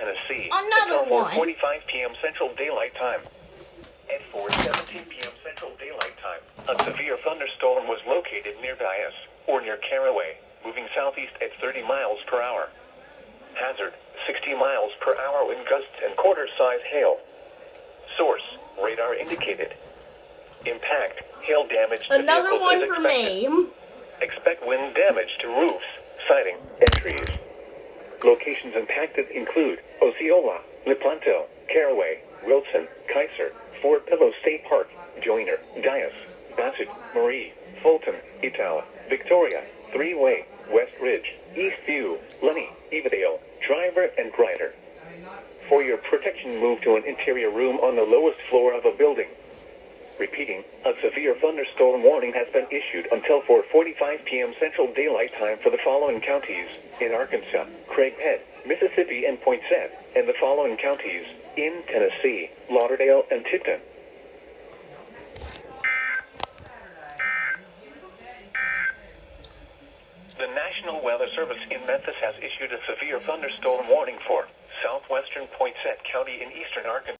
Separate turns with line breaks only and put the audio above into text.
Tennessee
Another
until
one.
4:45 p.m. Central Daylight Time. At 4:17 p.m. Central Daylight Time, a severe thunderstorm was located near EAS, or near Caraway, moving southeast at 30 miles per hour. Hazard, 60 miles per hour wind gusts and quarter-size hail. Source, radar indicated. Impact, hail damage to
Another
vehicles
one
is
for
expected.
me.
Expect wind damage to roofs, siding, and trees. Locations impacted include Osceola, Lepanto, Caraway, Wilson, Kaiser, Fort Pillow State Park, Joyner, Dias, Bassett, Marie, Fulton, Itala, Victoria, Three-Way, West Ridge, Eastview, Lenny, Evadale, Driver, and Grider. For your protection, move to an interior room on the lowest floor of a building. Repeating, a severe thunderstorm warning has been issued until 4:45 p.m. Central Daylight Time for the following counties: in Arkansas, Craighead, Mississippi, and Poinsett, and the following counties: in Tennessee, Lauderdale, and Tipton. The National Weather Service in Memphis has issued a severe thunderstorm warning for southwestern Poinsett County in eastern Arkansas.